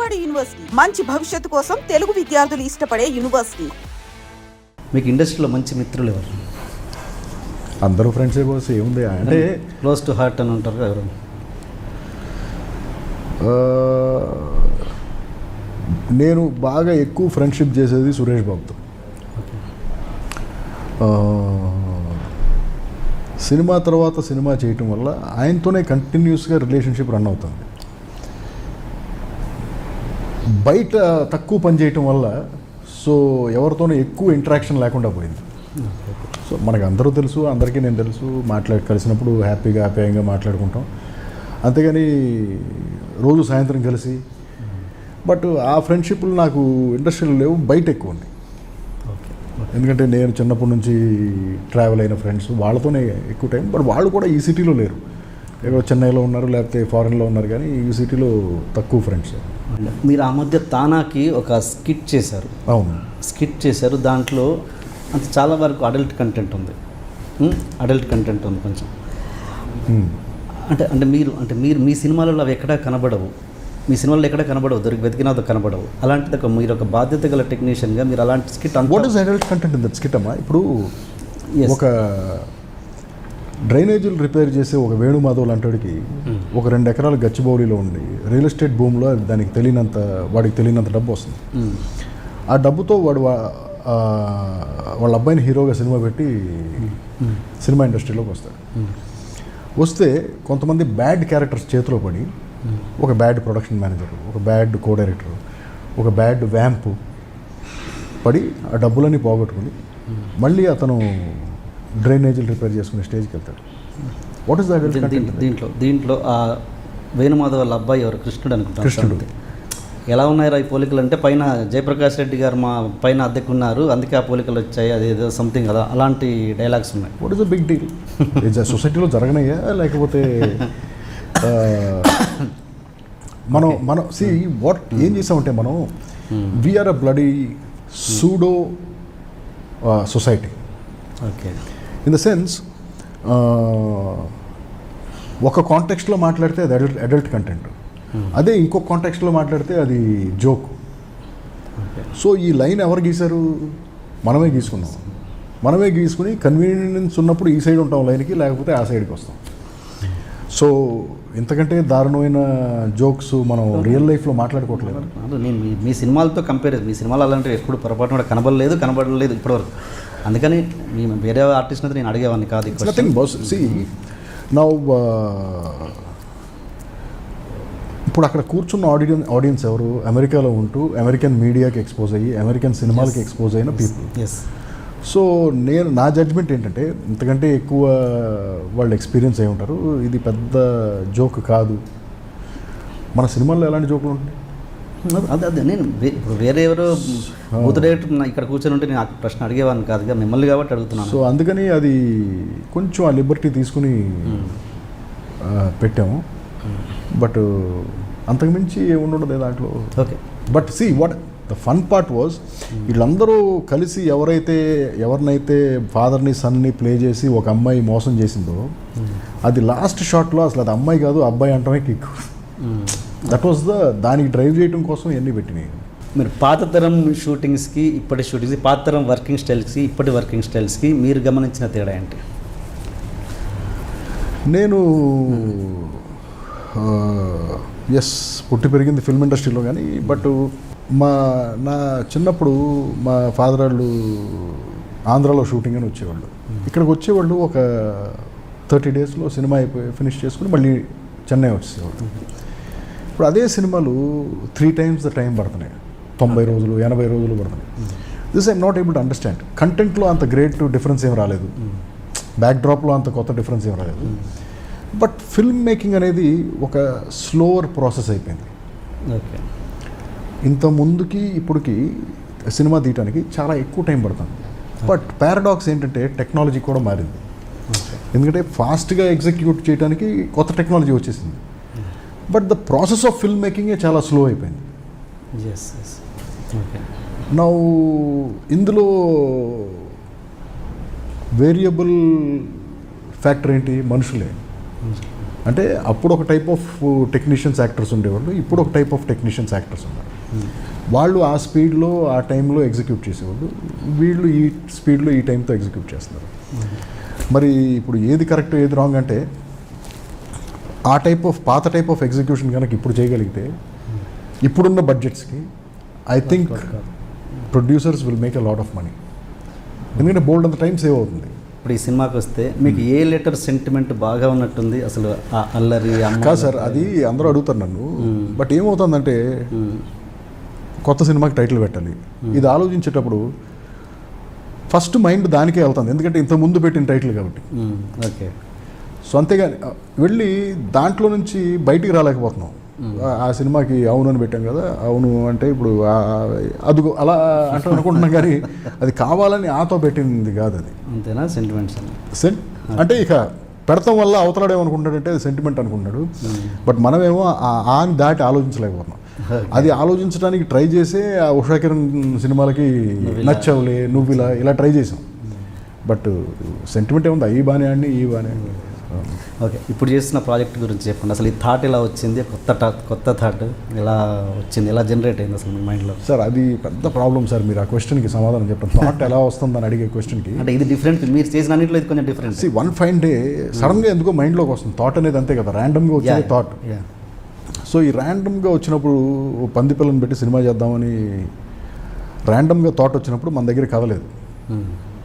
Mahanadu university మంచి భవిష్యత్తు కోసం తెలుగు విద్యార్థులు ఇష్టపడే యూనివర్సిటీ. మీకు ఇండస్ట్రీలో మంచి మిత్రులు ఎవరు? అందరూ ఫ్రెండ్సే బాస్, ఏముంది అంటే క్లోజ్ టు హార్ట్ అని ఉంటారు ఎవరు? నేను బాగా ఎక్కువ ఫ్రెండ్షిప్ చేసేది సురేష్ బాబుతో. సినిమా తర్వాత సినిమా చేయటం వల్ల ఆయనతోనే కంటిన్యూస్గా రిలేషన్షిప్ రన్ అవుతుంది. బయట తక్కువ పని చేయటం వల్ల సో ఎవరితోనే ఎక్కువ ఇంటరాక్షన్ లేకుండా పోయింది. సో మనకు అందరూ తెలుసు, అందరికీ నేను తెలుసు, కలిసినప్పుడు హ్యాపీగా మాట్లాడుకుంటాం, అంతేగాని రోజు సాయంత్రం కలిసి. బట్ ఆ ఫ్రెండ్షిప్లు నాకు ఇండస్ట్రీలో లేవు, బయట ఎక్కువ ఉన్నాయి. ఎందుకంటే నేను చిన్నప్పటి నుంచి ట్రావెల్ అయిన ఫ్రెండ్స్ వాళ్ళతోనే ఎక్కువ టైం. బట్ వాళ్ళు కూడా ఈ సిటీలో లేరు, ఏదో చెన్నైలో ఉన్నారు లేకపోతే ఫారెన్లో ఉన్నారు, కానీ ఈ సిటీలో తక్కువ ఫ్రెండ్స్. మీరు ఆ మధ్య తానాకి ఒక స్కిట్ చేశారు. అవును, స్కిట్ చేశారు. దాంట్లో అంత చాలా వరకు అడల్ట్ కంటెంట్ ఉంది కొంచెం. అంటే మీరు మీ సినిమాలలో అవి ఎక్కడా కనబడవు, వెతికినా అది కనబడవు. అలాంటిది మీరు ఒక బాధ్యత గల టెక్నీషియన్గా మీరు అలాంటి skit what is adult content in that skit అమ్మా? ఇప్పుడు ఒక డ్రైనేజీలు రిపేర్ చేసే ఒక వేణుమాధవ్ లాంటివాడికి ఒక 2 ఎకరాల గచ్చిబౌలిలో ఉండి రియల్ ఎస్టేట్ భూమిలో వాడికి తెలియనంత డబ్బు వస్తుంది. ఆ డబ్బుతో వాడు వాళ్ళ అబ్బాయిని హీరోగా సినిమా పెట్టి సినిమా ఇండస్ట్రీలోకి వస్తే కొంతమంది బ్యాడ్ క్యారెక్టర్స్ చేతిలో పడి, ఒక బ్యాడ్ ప్రొడక్షన్ మేనేజర్, ఒక బ్యాడ్ కో డైరెక్టర్, ఒక బ్యాడ్ వ్యాంపు పడి ఆ డబ్బులన్నీ పోగొట్టుకుని మళ్ళీ అతను డ్రైనేజీలు రిపేర్ చేసుకునే స్టేజ్కి వెళ్తాడు. వాట్ ఇస్ దీంట్లో ఆ వేణుమాధవ్ వాళ్ళ అబ్బాయి ఎవరు? కృష్ణుడు. ఎలా ఉన్నాయి ఈ పోలికలు అంటే, పైన జయప్రకాష్ రెడ్డి గారు మా పైన అద్దెకున్నారు, అందుకే ఆ పోలికలు వచ్చాయి, అదేదో సంథింగ్ కదా, అలాంటి డైలాగ్స్ ఉన్నాయి. What is the big deal? సొసైటీలో జరగనయ్యా లేకపోతే మనం ఏం చేసామంటే మనం we are a bloody pseudo society. Okay, in the sense ఒక కాంటెక్స్ట్లో మాట్లాడితే అది అడల్ట్ కంటెంట్, అదే ఇంకొక కాంటెక్స్ట్లో మాట్లాడితే అది జోక్. సో ఈ లైన్ ఎవరు గీశారు? మనమే గీసుకుని కన్వీనియన్స్ ఉన్నప్పుడు ఈ సైడ్ ఉంటాం లైన్కి, లేకపోతే ఆ సైడ్కి వస్తాం. సో ఇంతకంటే దారుణమైన జోక్స్ మనం రియల్ లైఫ్లో మాట్లాడుకోవట్లేదు. నేను మీ సినిమాలతో మీ సినిమాలు అలాంటివి ఎప్పుడు పొరపాటు కూడా కనబడలేదు ఇప్పటివరకు. అందుకని వేరే ఆర్టిస్ట్ అయితే నేను అడిగేవాడిని కాదు. Nothing boss. నౌ ఇప్పుడు అక్కడ కూర్చున్న ఆడియన్స్ ఎవరు? అమెరికాలో ఉంటూ అమెరికన్ మీడియాకి ఎక్స్పోజ్ అయ్యి అమెరికన్ సినిమాలకి ఎక్స్పోజ్ అయిన పీపుల్. సో నా జడ్జ్మెంట్ ఏంటంటే, ఇంతకంటే ఎక్కువ వాళ్ళు ఎక్స్పీరియన్స్ అయి ఉంటారు. ఇది పెద్ద జోక్ కాదు. మన సినిమాల్లో ఎలాంటి జోకులు ఉంటాయి? అదే నేను ఇప్పుడు వేరే ఎవరో బూత్ డైరెక్టర్ ఇక్కడ కూర్చొని ఉంటే నేను ఆ ప్రశ్న అడిగేవాడిని కాదుగా, మిమ్మల్ని కాబట్టి అడుగుతున్నాను. సో అందుకని అది కొంచెం ఆ లిబర్టీ తీసుకుని పెట్టాము. బట్ అంతకుమించి ఉండదు దాంట్లో. Okay, but see what the fun part was, వీళ్ళందరూ కలిసి ఎవరినైతే ఫాదర్ని సన్ని ప్లే చేసి ఒక అమ్మాయి మోసం చేసిందో, అది లాస్ట్ షాట్లో అసలు అది అమ్మాయి కాదు అబ్బాయి అంటమే కిక్. దట్ వాజ్ దానికి డ్రైవ్ చేయడం కోసం ఎన్ని పెట్టినాయి. మీరు పాత తరం షూటింగ్స్కి ఇప్పటి షూటింగ్స్కి, పాత తరం వర్కింగ్ స్టైల్స్కి ఇప్పటి వర్కింగ్ స్టైల్స్కి మీరు గమనించిన తేడా ఏంటి? నేను పుట్టి పెరిగింది ఫిల్మ్ ఇండస్ట్రీలో, కానీ బట్ నా చిన్నప్పుడు మా ఫాదర్ వాళ్ళు ఆంధ్రాలో షూటింగ్ అని వచ్చేవాళ్ళు. ఇక్కడికి వచ్చేవాళ్ళు ఒక 30 డేస్లో సినిమా ఫినిష్ చేసుకుని మళ్ళీ చెన్నై వచ్చేవాళ్ళు. ఇప్పుడు అదే సినిమాలు 3 times ద టైం పడుతున్నాయి, 90 రోజులు 80 రోజులు పడుతున్నాయి. This I'm not able to understand. కంటెంట్లో అంత గ్రేట్ డిఫరెన్స్ ఏం రాలేదు, బ్యాక్డ్రాప్లో అంత కొత్త డిఫరెన్స్ ఏం రాలేదు. బట్ ఫిల్మ్ మేకింగ్ అనేది ఒక స్లోవర్ ప్రాసెస్ అయిపోయింది. ఓకే, ఇంత ముందుకి ఇప్పటికి సినిమా తీయడానికి చాలా ఎక్కువ టైం పడుతుంది. బట్ పారాడాక్స్ ఏంటంటే టెక్నాలజీ కూడా మారింది. ఎందుకంటే ఫాస్ట్గా ఎగ్జిక్యూట్ చేయడానికి కొత్త టెక్నాలజీ వచ్చేసింది. But the process of film మేకింగే చాలా స్లో అయిపోయింది. నౌ ఇందులో వేరియబుల్ ఫ్యాక్టర్ ఏంటి? మనుషులే. అంటే అప్పుడు ఒక టైప్ ఆఫ్ టెక్నీషియన్స్ యాక్టర్స్ ఉండేవాళ్ళు, ఇప్పుడు ఒక టైప్ ఆఫ్ టెక్నీషియన్స్ యాక్టర్స్ ఉన్నారు. వాళ్ళు ఆ స్పీడ్లో ఆ టైంలో ఎగ్జిక్యూట్ చేసేవాళ్ళు, వీళ్ళు ఈ స్పీడ్లో ఈ టైంతో ఎగ్జిక్యూట్ చేస్తున్నారు. మరి ఇప్పుడు ఏది కరెక్ట్ ఏది రాంగ్ అంటే ఆ టైప్ ఆఫ్ పాత టైప్ ఆఫ్ ఎగ్జిక్యూషన్ కనుక ఇప్పుడు చేయగలిగితే ఇప్పుడున్న బడ్జెట్స్కి I think producers will make a lot of money, ఎందుకంటే బోల్డ్ అంత టైం సేవ్ అవుతుంది. ఇప్పుడు ఈ సినిమాకి వస్తే మీకు ఏ లెటర్ సెంటిమెంట్ బాగా ఉన్నట్టుంది అసలు? ఆ అల్లరి కాదు సార్, అది అందరూ అడుగుతారు నన్ను. బట్ ఏమవుతుందంటే కొత్త సినిమాకి టైటిల్ పెట్టాలి, ఇది ఆలోచించేటప్పుడు ఫస్ట్ మైండ్ దానికే వెళ్తుంది, ఎందుకంటే ఇంత ముందు పెట్టిన టైటిల్ కాబట్టి. ఓకే. సో అంతేగాని వెళ్ళి దాంట్లో నుంచి బయటికి రాలేకపోతున్నాం. ఆ సినిమాకి అవును అని పెట్టాం కదా, అవును అంటే ఇప్పుడు అదుగో అలా అంటే అనుకుంటున్నాం, కానీ అది కావాలని ఆతో పెట్టింది కాదు. అది అంతేనా సెంటిమెంట్స్ అంటే ఇక పెడతాం వల్ల అవతలాడు ఏమనుకుంటాడంటే అది సెంటిమెంట్ అనుకుంటాడు. బట్ మనమేమో అని దాటి ఆలోచించలేకపోతున్నాం. అది ఆలోచించడానికి ట్రై చేసే ఆ ఉషా కిరణ్ సినిమాలకి నచ్చవులే నువ్వు ఇలా ట్రై చేసాం. బట్ సెంటిమెంట్ ఏముంది, అవి బాగానే అండి ఈ బాగానే. ఓకే, ఇప్పుడు చేస్తున్న ప్రాజెక్ట్ గురించి చెప్పండి. అసలు ఈ థాట్ ఎలా వచ్చింది? కొత్త థాట్ ఎలా వచ్చింది, ఎలా జనరేట్ అయింది అసలు మీ మైండ్లో? సార్ అది పెద్ద ప్రాబ్లం సార్. మీరు ఆ క్వశ్చన్కి సమాధానం చెప్పండి. థాట్ ఎలా వస్తుందని అడిగే క్వశ్చన్కి అంటే ఇది డిఫరెంట్, మీరు చేసిన అన్నింటిలో ఇది కొంచెం డిఫరెంట్. వన్ ఫైన్ డే సడన్గా ఎందుకో మైండ్లోకి వస్తుంది థాట్ అనేది, అంతే కదా, ర్యాండమ్గా వచ్చే థాట్. సో ఈ ర్యాండమ్గా వచ్చినప్పుడు పంది పిల్లని పెట్టి సినిమా చేద్దామని ర్యాండమ్గా థాట్ వచ్చినప్పుడు మన దగ్గర కదలేదు.